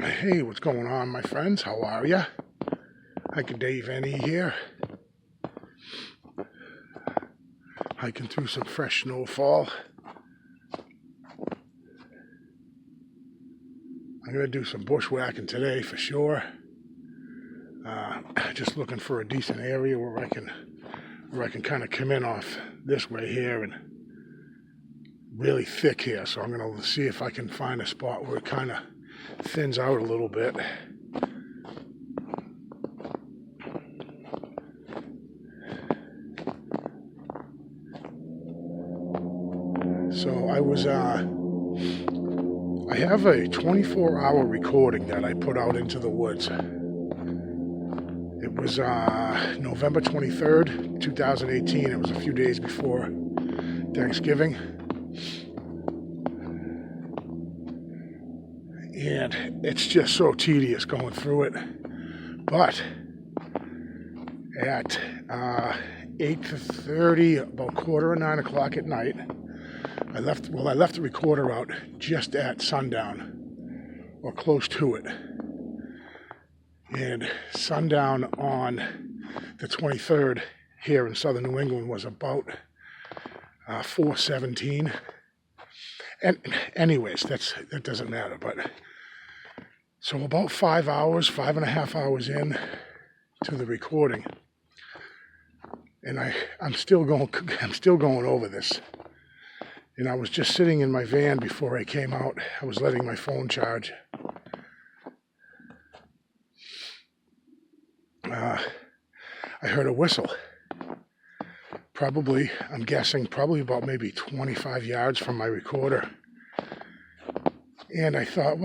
Hey, what's going on, my friends? How are ya? Hiking Dave N.E. here. Hiking through some fresh snowfall. I'm going to do some bushwhacking today for sure. Just looking for a decent area where I can kind of come in off this way here and really thick here. So I'm going to see if I can find a spot where it kind of thins out a little bit. So I have a 24-hour recording that I put out into the woods. It was November 23rd, 2018. It was a few days before Thanksgiving. And it's just so tedious going through it. But at 8:30, about 8:45 at night, I left the recorder out just at sundown, or close to it. And sundown on the 23rd here in southern New England was about 4:17. And anyways, that doesn't matter. But so about 5.5 hours in to the recording, and I'm still going over this. And I was just sitting in my van before I came out. I was letting my phone charge. I heard a whistle. I'm guessing probably about maybe 25 yards from my recorder. And I thought,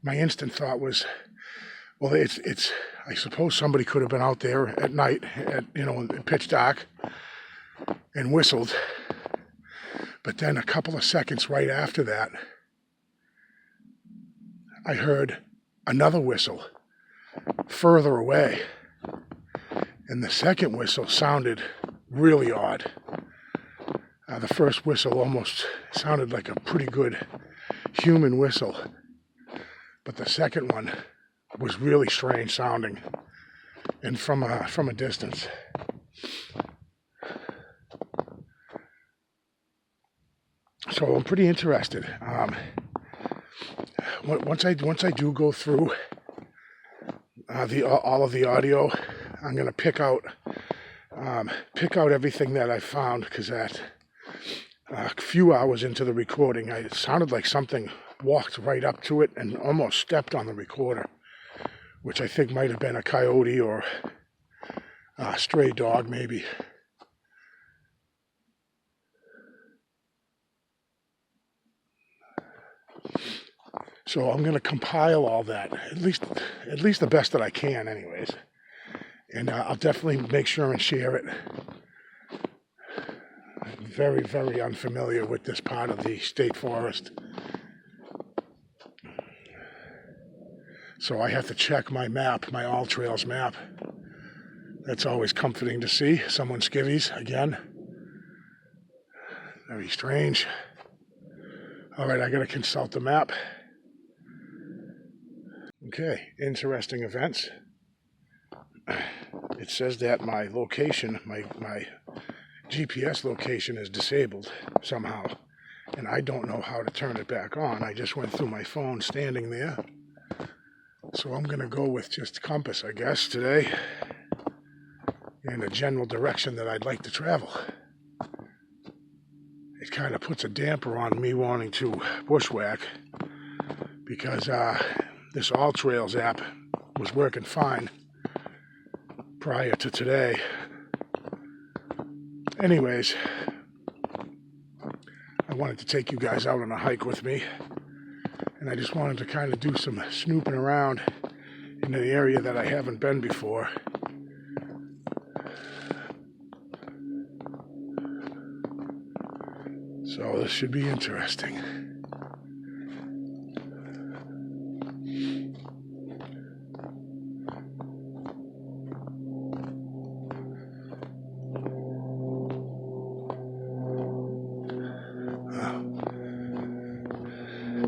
my instant thought was, it's I suppose somebody could have been out there at night, in pitch dark, and whistled. But then a couple of seconds right after that, I heard another whistle further away. And the second whistle sounded really odd. The first whistle almost sounded like a pretty good human whistle. But the second one was really strange sounding, and from a distance. So I'm pretty interested. Once I do go through all of the audio, I'm gonna pick out everything that I found, because at a few hours into the recording, it sounded like something walked right up to it and almost stepped on the recorder, which I think might have been a coyote or a stray dog, maybe. So I'm going to compile all that, at least the best that I can, anyways. And I'll definitely make sure and share it. I'm very, very unfamiliar with this part of the state forest. So I have to check my map, my All Trails map. That's always comforting to see. Someone skivvies again. Very strange. All right, I got to consult the map. Okay, interesting events. It says that my location, my GPS location is disabled somehow, and I don't know how to turn it back on. I just went through my phone standing there. So I'm going to go with just compass, I guess, today, and a general direction that I'd like to travel. It kind of puts a damper on me wanting to bushwhack, because this All Trails app was working fine prior to today. Anyways, I wanted to take you guys out on a hike with me, and I just wanted to kind of do some snooping around in an area that I haven't been before. So this should be interesting.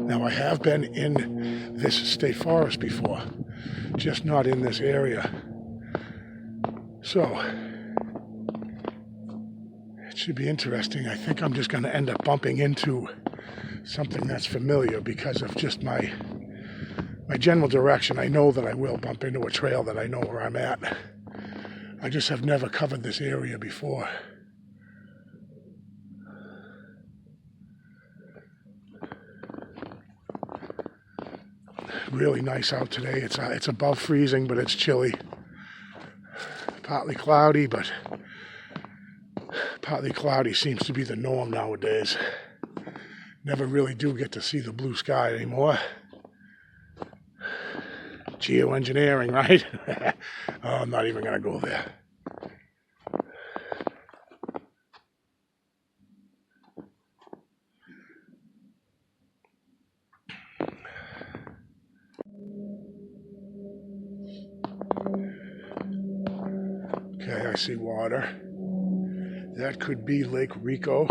Now, I have been in this state forest before, just not in this area. So, it should be interesting. I think I'm just going to end up bumping into something that's familiar because of just my general direction. I know that I will bump into a trail that I know where I'm at. I just have never covered this area before. Really nice out today. It's above freezing, but it's chilly. Partly cloudy, but partly cloudy seems to be the norm nowadays. Never really do get to see the blue sky anymore. Geoengineering, right? Oh, I'm not even going to go there. Okay, I see water. That could be Lake Rico.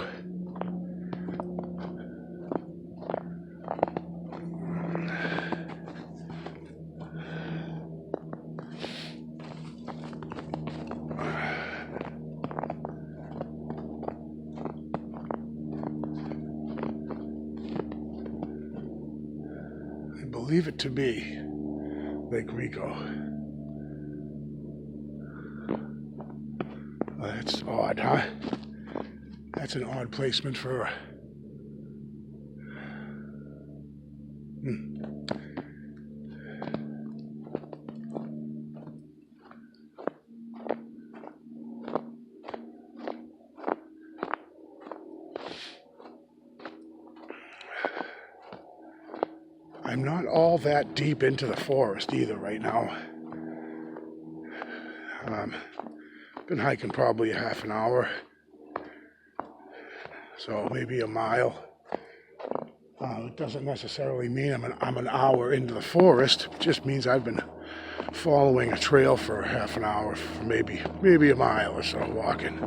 I believe it to be Lake Rico. That's odd, huh? That's an odd placement for... I'm not all that deep into the forest either right now. Been hiking probably a half an hour, so maybe a mile. It doesn't necessarily mean I'm an hour into the forest. It just means I've been following a trail for half an hour, for maybe a mile or so walking.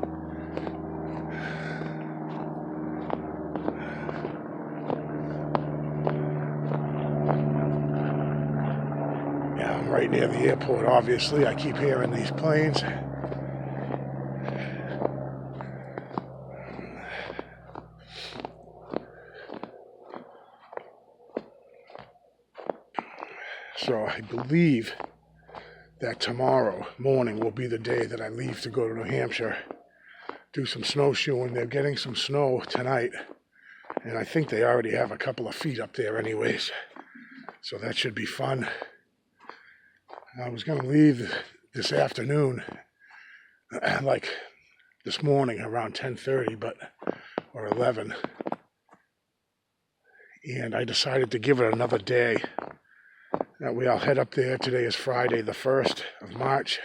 Yeah, I'm right near the airport, obviously. I keep hearing these planes. So I believe that tomorrow morning will be the day that I leave to go to New Hampshire, do some snowshoeing. They're getting some snow tonight, and I think they already have a couple of feet up there anyways, so that should be fun. I was going to leave this afternoon, like this morning around 10:30, or 11, and I decided to give it another day. That way I'll head up there. Today is Friday, the 1st of March,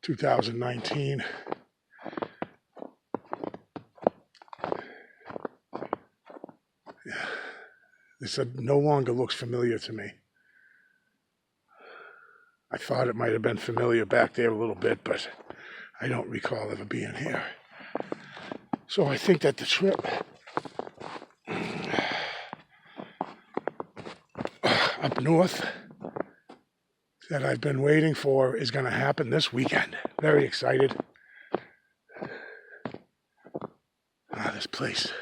2019. This no longer looks familiar to me. I thought it might have been familiar back there a little bit, but I don't recall ever being here. So I think that the trip up north that I've been waiting for is going to happen this weekend. Very excited. This place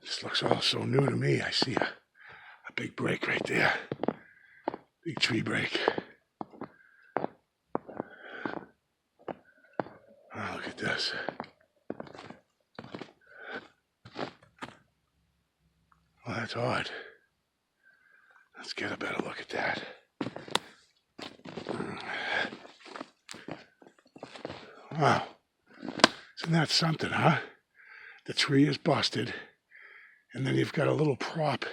just looks all so new to me. I see a big break right there. Big tree break. Oh, look at this. Well, that's odd. Let's get a better look at that. Wow. Isn't that something, huh? The tree is busted, and then you've got a little prop,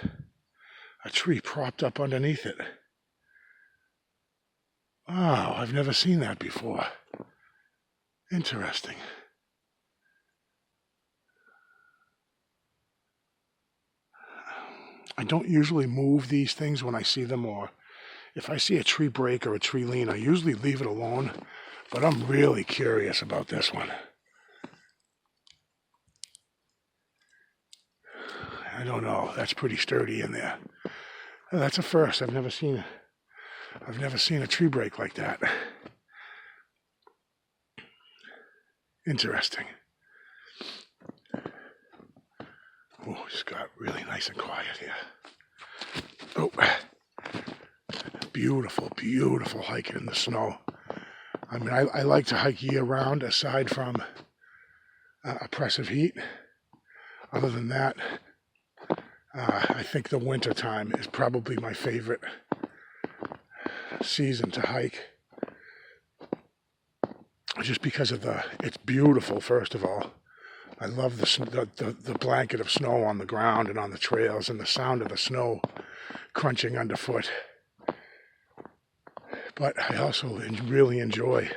a tree propped up underneath it. Wow, I've never seen that before. Interesting. I don't usually move these things when I see them, or if I see a tree break or a tree lean, I usually leave it alone, but I'm really curious about this one. I don't know. That's pretty sturdy in there. That's a first. I've never seen a tree break like that. Interesting. Oh, just got really nice and quiet here. Oh, beautiful, beautiful hiking in the snow. I mean, I like to hike year round aside from oppressive heat. Other than that, I think the winter time is probably my favorite season to hike. Just because of it's beautiful, first of all. I love the blanket of snow on the ground and on the trails and the sound of the snow crunching underfoot. But I also really enjoy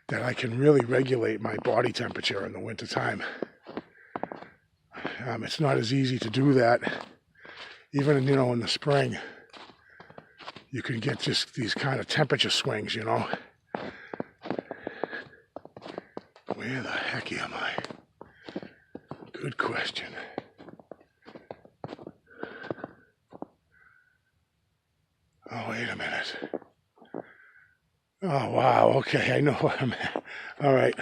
that I can really regulate my body temperature in the wintertime. It's not as easy to do that. Even, in the spring, you can get just these kind of temperature swings, Where the heck am I? Good question. Oh, wait a minute. Oh, wow. Okay, I know where I'm at. All right.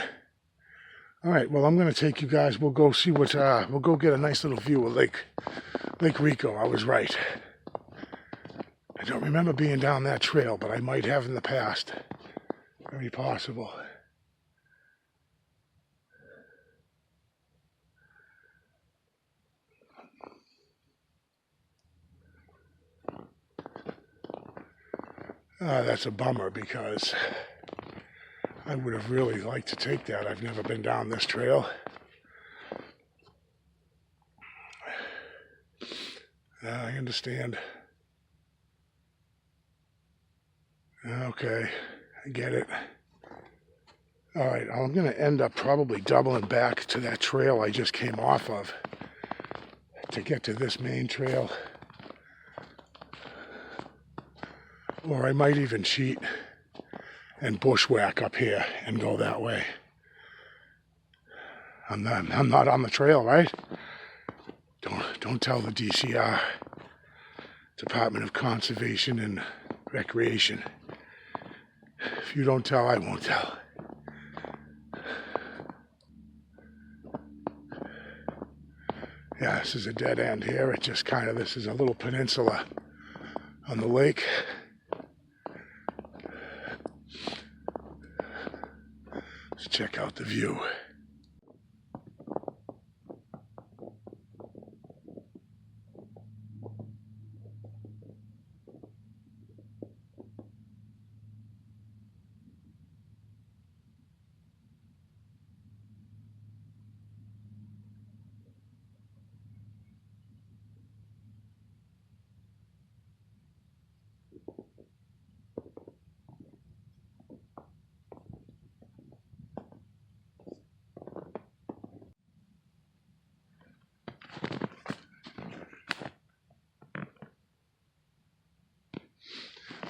Well, I'm going to take you guys. We'll go see we'll go get a nice little view of Lake Rico. I was right. I don't remember being down that trail, but I might have in the past. Very possible. That's a bummer because I would have really liked to take that. I've never been down this trail. I understand. Okay, I get it. All right, I'm going to end up probably doubling back to that trail I just came off of to get to this main trail. Or I might even cheat and bushwhack up here and go that way. I'm not on the trail, right? Don't tell the DCR, Department of Conservation and Recreation. If you don't tell, I won't tell. Yeah, this is a dead end here. It just this is a little peninsula on the lake. Let's check out the view.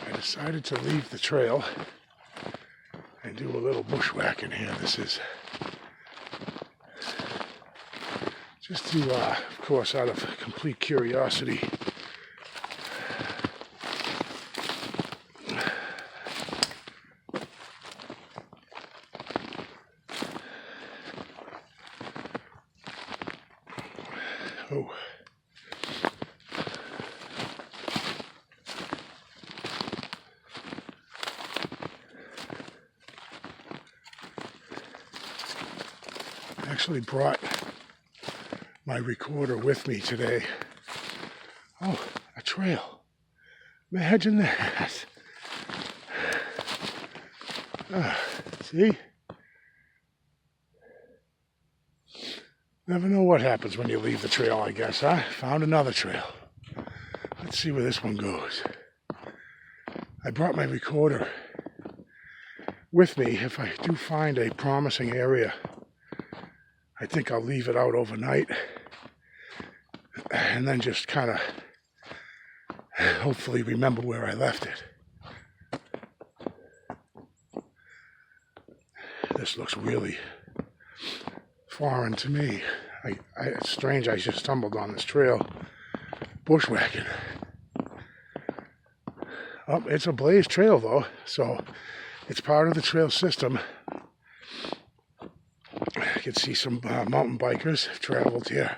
I decided to leave the trail and do a little bushwhacking here. This is just to, of course, out of complete curiosity. Oh. I actually brought my recorder with me today. Oh, a trail. Imagine that. See? Never know what happens when you leave the trail, I guess, huh? Found another trail. Let's see where this one goes. I brought my recorder with me. If I do find a promising area, I think I'll leave it out overnight and then just kind of hopefully remember where I left it. This looks really foreign to me. It's strange I just stumbled on this trail bushwhacking. Oh, it's a blaze trail though, so it's part of the trail system. I can see some mountain bikers have traveled here.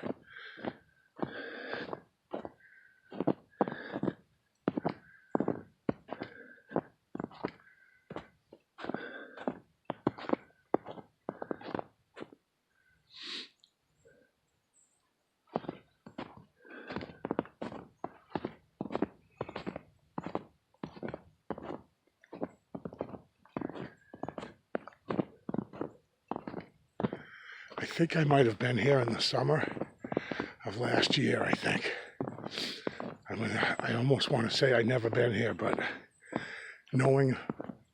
I think I might have been here in the summer of last year, I think. I mean, I almost want to say I've never been here, but knowing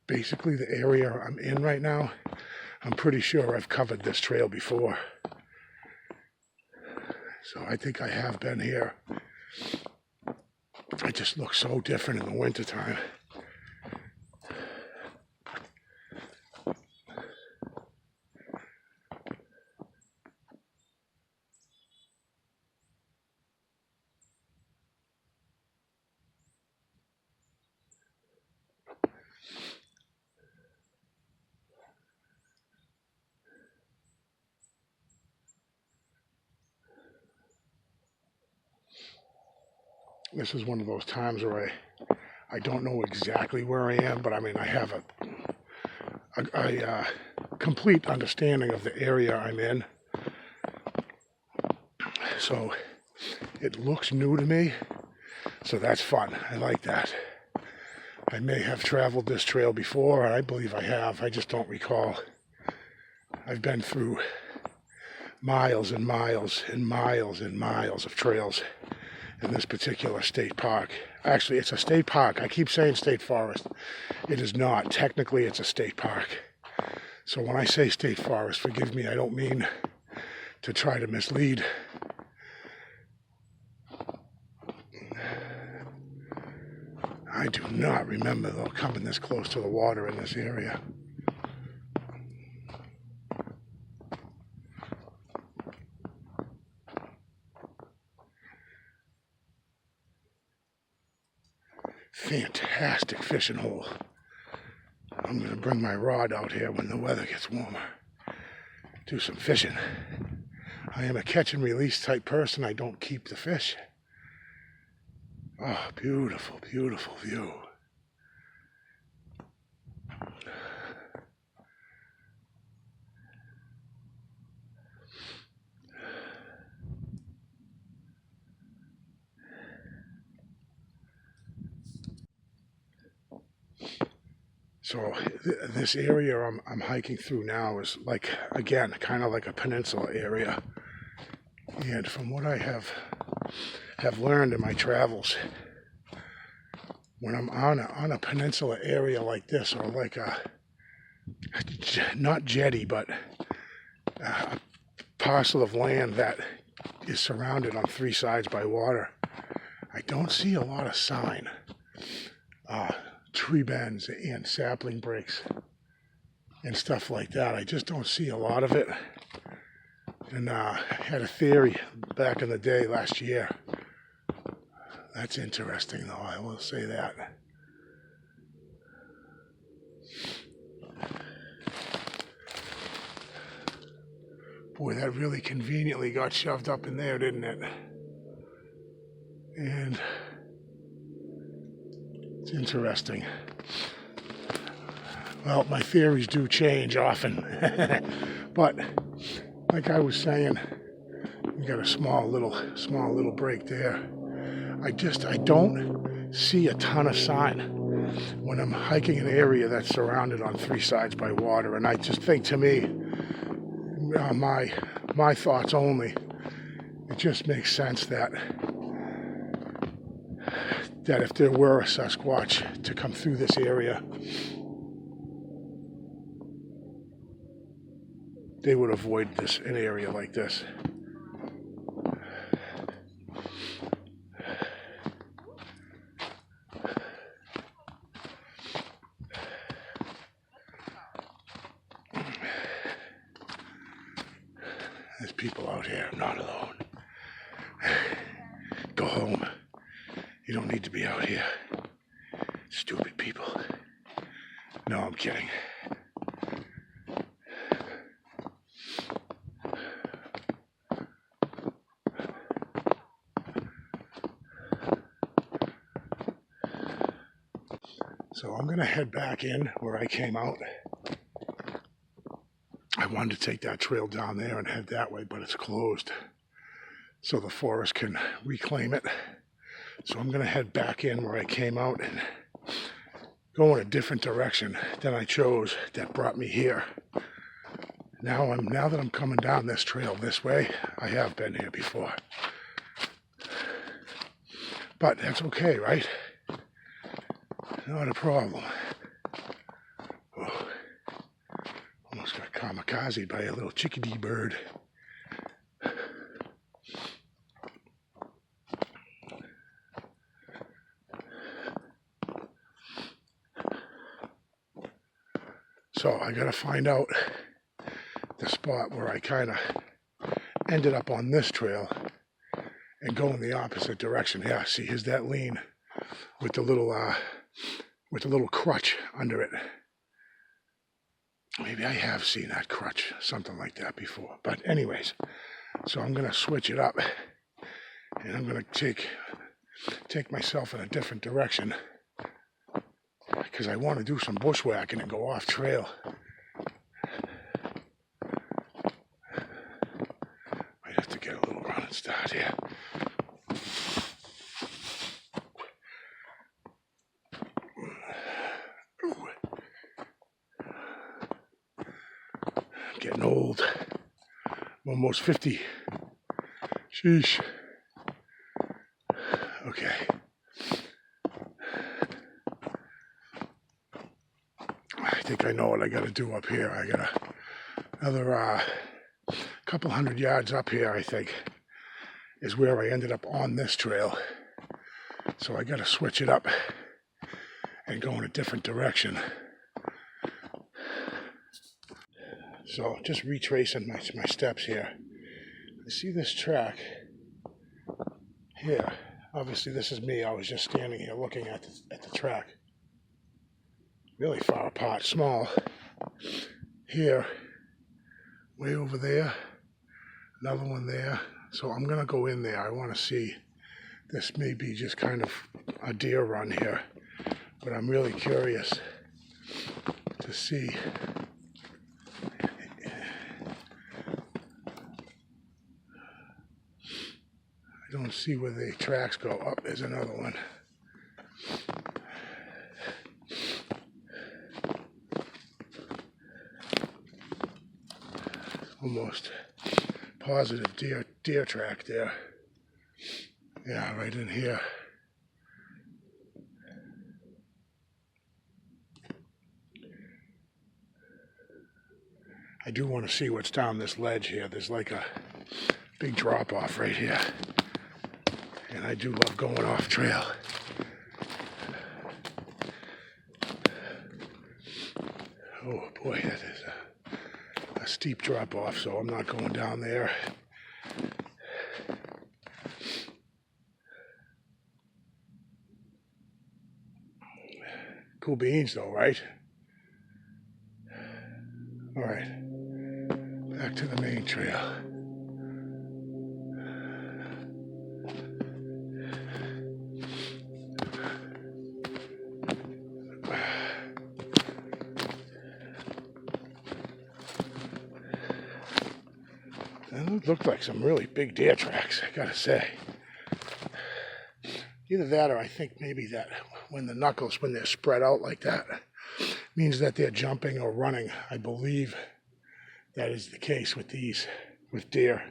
basically the area I'm in right now, I'm pretty sure I've covered this trail before. So I think I have been here. It just looks so different in the wintertime. This is one of those times where I don't know exactly where I am, but I mean, I have a complete understanding of the area I'm in. So it looks new to me, so that's fun. I like that. I may have traveled this trail before, and I believe I have. I just don't recall. I've been through miles and miles and miles and miles of trails in this particular state park. Actually, it's a state park. I keep saying state forest. It is not. Technically, it's a state park. So when I say state forest, forgive me, I don't mean to try to mislead. I do not remember, though, coming this close to the water in this area. Fantastic fishing hole. I'm going to bring my rod out here when the weather gets warmer. Do some fishing. I am a catch and release type person. I don't keep the fish. Oh, beautiful, beautiful view. So this area I'm hiking through now is like, again, kind of like a peninsula area. And from what I have learned in my travels, when I'm on a peninsula area like this, or like a, not jetty, but a parcel of land that is surrounded on three sides by water, I don't see a lot of sign. Tree bends and sapling breaks and stuff like that. I just don't see a lot of it. And I had a theory back in the day last year. That's interesting, though, I will say that. Boy, that really conveniently got shoved up in there, didn't it? And it's interesting. Well, my theories do change often. But like I was saying, we got a small little break there. I don't see a ton of sign when I'm hiking an area that's surrounded on three sides by water. And I just think, to me, my thoughts only, it just makes sense that if there were a Sasquatch to come through this area, they would avoid an area like this. There's people out out here. I'm not alone. Go home. You don't need to be out here. Stupid people. No, I'm kidding. So I'm going to head back in where I came out. I wanted to take that trail down there and head that way, but it's closed. So the forest can reclaim it. So I'm going to head back in where I came out and go in a different direction than I chose that brought me here. Now that I'm coming down this trail this way, I have been here before. But that's okay, right? Not a problem. Oh, almost got kamikaze by a little chickadee bird. So I gotta find out the spot where I kind of ended up on this trail and go in the opposite direction. Yeah, see, here's that lean with the little crutch under it. Maybe I have seen that crutch, something like that before. But anyways, so I'm gonna switch it up and I'm gonna take myself in a different direction because I want to do some bushwhacking and go off trail. Might have to get a little running start here. I'm getting old. I'm almost 50. Sheesh. Okay. I think I know what I got to do up here. I got another couple 100 yards up here, I think, is where I ended up on this trail. So I got to switch it up and go in a different direction. So just retracing my steps here. I see this track here. Obviously this is me. I was just standing here looking at the track. Really far apart, small. Here, way over there, another one there. So I'm gonna go in there. I wanna see, this may be just kind of a deer run here, but I'm really curious to see. I don't see where the tracks go. Up, there's another one. Almost positive deer track there. Yeah, right in here. I do want to see what's down this ledge here. There's like a big drop off right here. And I do love going off trail. Oh boy, that is a steep drop off, so I'm not going down there. Cool beans though, right? All right, back to the main trail. It looked like some really big deer tracks, I gotta say. Either that or I think maybe that when the knuckles, when they're spread out like that, means that they're jumping or running. I believe that is the case with with deer.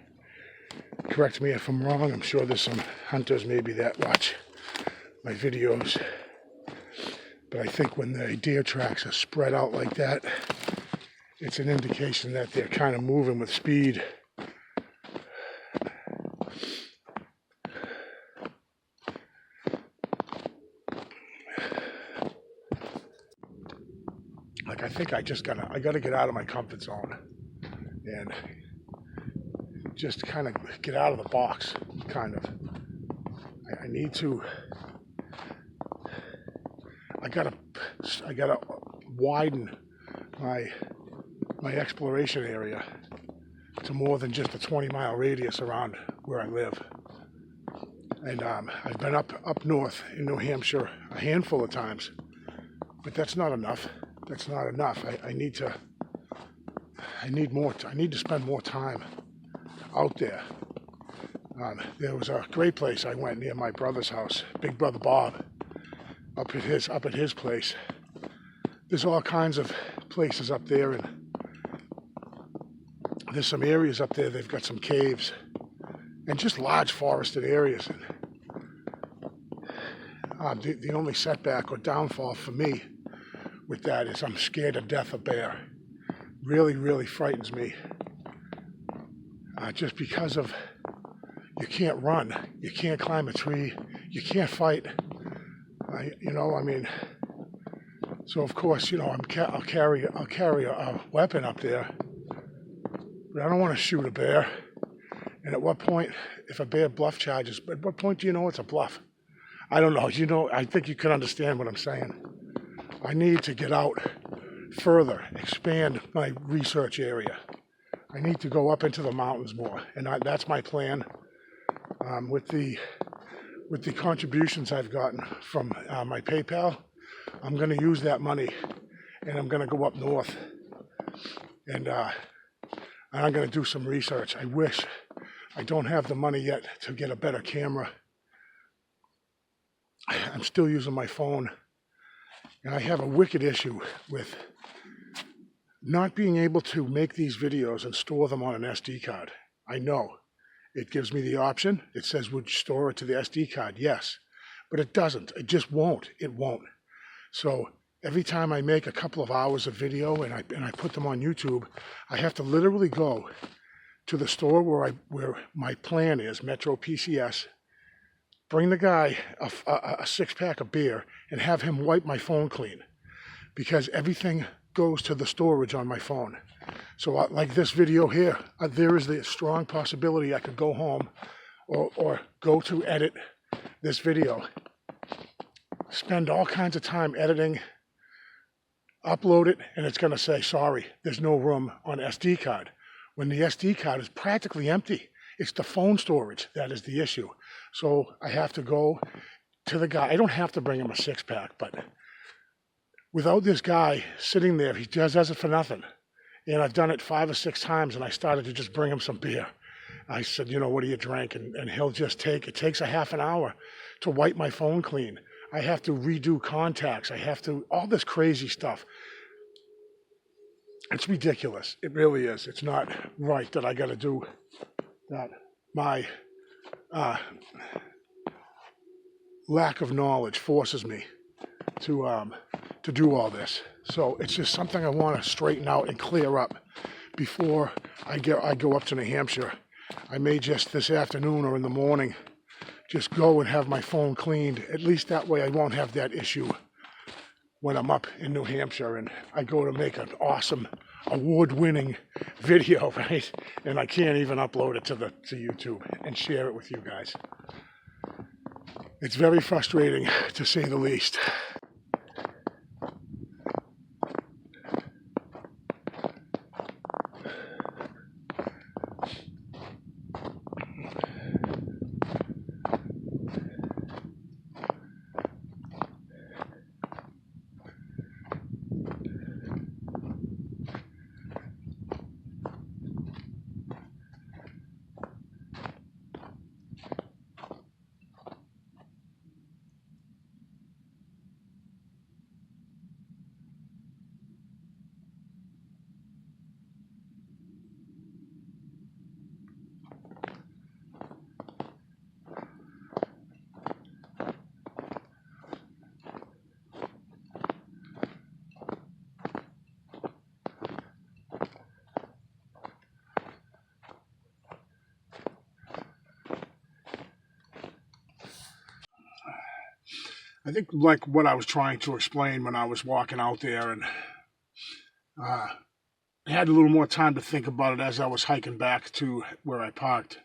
Correct me if I'm wrong. I'm sure there's some hunters maybe that watch my videos. But I think when the deer tracks are spread out like that, it's an indication that they're kind of moving with speed. Like I think I gotta get out of my comfort zone and just kind of get out of the box, kind of. I need to, I gotta widen my exploration area to more than just a 20-mile radius around where I live. And I've been up north in New Hampshire a handful of times, but that's not enough. That's not enough. I need to spend more time out there. There was a great place I went near my brother's house, Big Brother Bob, up at his place. There's all kinds of places up there, and there's some areas up there. They've got some caves and just large forested areas. And the only setback or downfall for me with that is I'm scared to death of bear. Really, really frightens me. Just because of you can't run, you can't climb a tree, you can't fight. So of course, I'll carry a weapon up there, but I don't want to shoot a bear. And at what point, if a bear bluff charges, at what point do you know it's a bluff? I don't know. I think you can understand what I'm saying. I need to get out further, expand my research area. I need to go up into the mountains more, and that's my plan. With the contributions I've gotten from my PayPal, I'm going to use that money, and I'm going to go up north, and I'm going to do some research. I don't have the money yet to get a better camera. I'm still using my phone, and I have a wicked issue with not being able to make these videos and store them on an SD card. I know. It gives me the option. It says, would you store it to the SD card? Yes. But it doesn't. It just won't. It won't. So every time I make a couple of hours of video and I put them on YouTube, I have to literally go to the store where my plan is, Metro PCS, bring the guy a six-pack of beer and have him wipe my phone clean, because everything goes to the storage on my phone. So like this video here, there is the strong possibility I could go home or go to edit this video, spend all kinds of time editing, upload it, and it's going to say, sorry, there's no room on SD card, when the SD card is practically empty. It's the phone storage that is the issue. So I have to go to the guy. I don't have to bring him a six-pack, but without this guy sitting there, he just does it for nothing. And I've done it 5 or 6 times, and I started to just bring him some beer. I said, what do you drink? And he'll just it takes a half an hour to wipe my phone clean. I have to redo contacts. I have to, all this crazy stuff. It's ridiculous. It really is. It's not right that I got to do that. My lack of knowledge forces me to do all this. So it's just something I want to straighten out and clear up before I go up to New Hampshire. I may just this afternoon or in the morning just go and have my phone cleaned. At least that way I won't have that issue when I'm up in New Hampshire and I go to make an awesome award-winning video, right? And I can't even upload it to YouTube and share it with you guys. It's very frustrating, to say the least. I think like what I was trying to explain when I was walking out there, and had a little more time to think about it as I was hiking back to where I parked,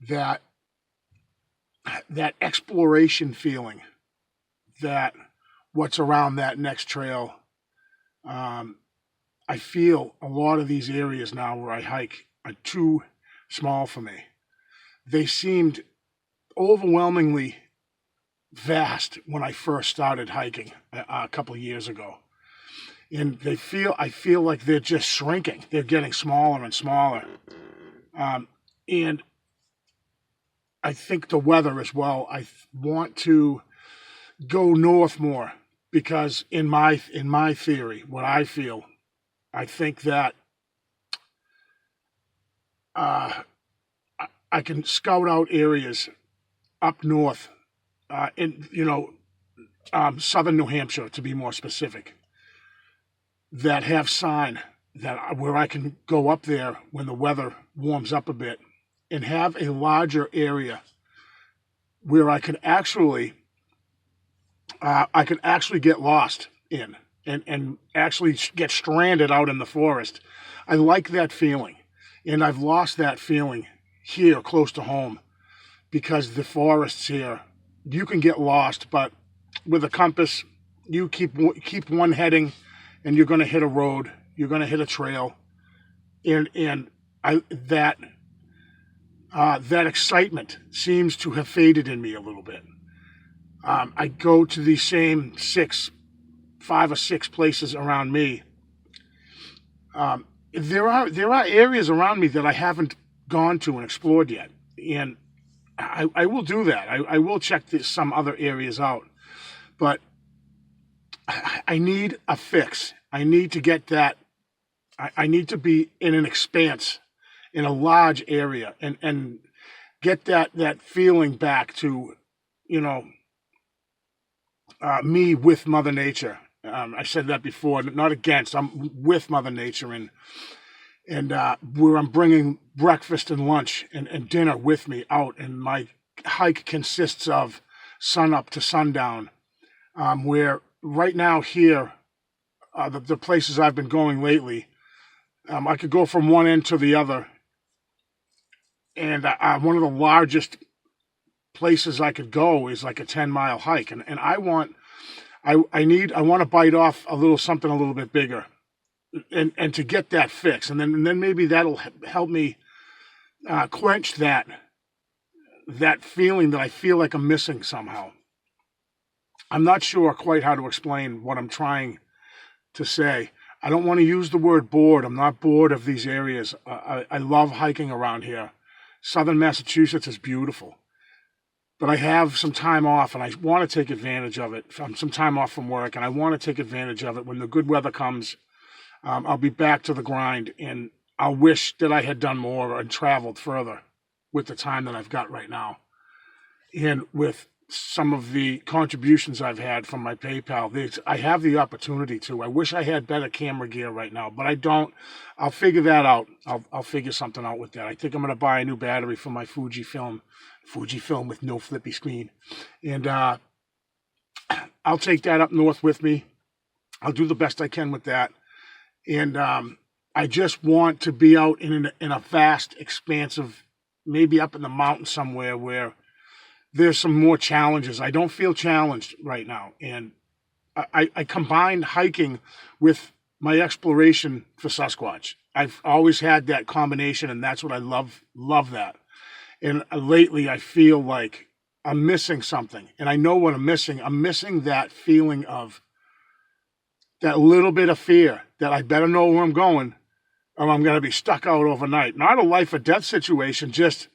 that that exploration feeling, that what's around that next trail. I feel a lot of these areas now where I hike are too small for me. They seemed overwhelmingly vast when I first started hiking a couple of years ago. And I feel like they're just shrinking. They're getting smaller and smaller. And I think the weather as well. I want to go north more because in my theory, what I feel, I think that I can scout out areas up north, in southern New Hampshire to be more specific, that have sign that where I can go up there when the weather warms up a bit and have a larger area where I could actually get lost in and actually get stranded out in the forest. I like that feeling, and I've lost that feeling here close to home because the forests here, you can get lost, but with a compass, you keep one heading, and you're going to hit a road, you're going to hit a trail, and that excitement seems to have faded in me a little bit. I go to these same 5 or 6 places around me. There are areas around me that I haven't gone to and explored yet, and I will do that. I will check some other areas out, but I need a fix. I need to get that. I need to be in an expanse, in a large area, and get that feeling back to, me with Mother Nature. I said that before, not against. I'm with Mother Nature, and where I'm bringing breakfast and lunch and dinner with me out, and my hike consists of sun up to sundown. Where right now here, the places I've been going lately, I could go from one end to the other, and one of the largest places I could go is like a 10-mile hike, and I want to bite off something a little bit bigger, and to get that fix, and then maybe that'll help me quench that feeling that I feel like I'm missing somehow. I'm not sure quite how to explain what I'm trying to say. I don't want to use the word bored. I'm not bored of these areas. I love hiking around here. Southern Massachusetts is beautiful. But I have some time off, and I want to take advantage of it. Some time off from work, and I want to take advantage of it. When the good weather comes, I'll be back to the grind, and I'll wish that I had done more and traveled further with the time that I've got right now. And with some of the contributions I've had from my PayPal, I have the opportunity to. I wish I had better camera gear right now, but I don't. I'll figure that out. I'll figure something out with that. I think I'm going to buy a new battery for my Fujifilm with no flippy screen, and I'll take that up north with me. I'll do the best I can with that, and I just want to be out in a vast, expansive, maybe up in the mountains somewhere where there's some more challenges. I don't feel challenged right now, and I combine hiking with my exploration for Sasquatch. I've always had that combination, and that's what I love that. And lately, I feel like I'm missing something, and I know what I'm missing. I'm missing that feeling of that little bit of fear that I better know where I'm going, or I'm going to be stuck out overnight. Not a life or death situation, just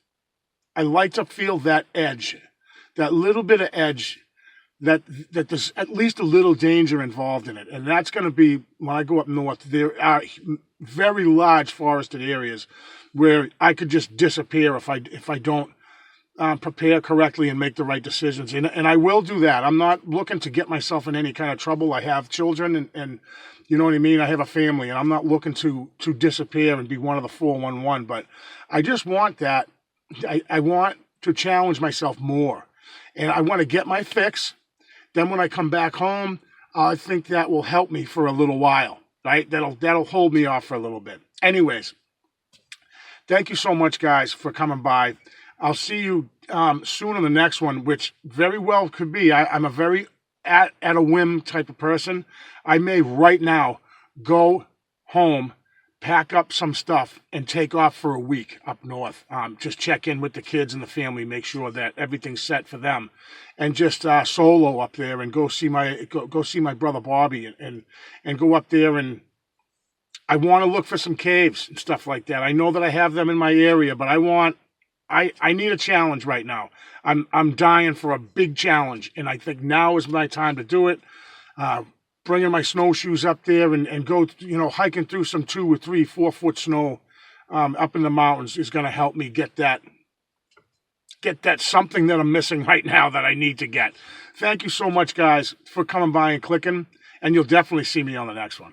I like to feel that edge, that little bit of edge, that there's at least a little danger involved in it. And that's going to be, when I go up north, there are very large forested areas where I could just disappear if I don't prepare correctly and make the right decisions. And I will do that. I'm not looking to get myself in any kind of trouble. I have children and you know what I mean? I have a family, and I'm not looking to disappear and be one of the 411, but I just want that. I want to challenge myself more, and I want to get my fix. Then when I come back home, I think that will help me for a little while. right? That'll hold me off for a little bit. Anyways, thank you so much, guys, for coming by. I'll see you soon on the next one, which very well could be. I'm a very at a whim type of person. I may right now go home, pack up some stuff, and take off for a week up north. Just check in with the kids and the family, make sure that everything's set for them, and just solo up there and go see my brother Bobby and go up there, and I want to look for some caves and stuff like that. I know that I have them in my area, but I need a challenge right now. I'm dying for a big challenge, and I think now is my time to do it. Bringing my snowshoes up there and go, hiking through some 2 or 3, 4 foot snow up in the mountains is going to help me get that something that I'm missing right now that I need to get. Thank you so much, guys, for coming by and clicking, and you'll definitely see me on the next one.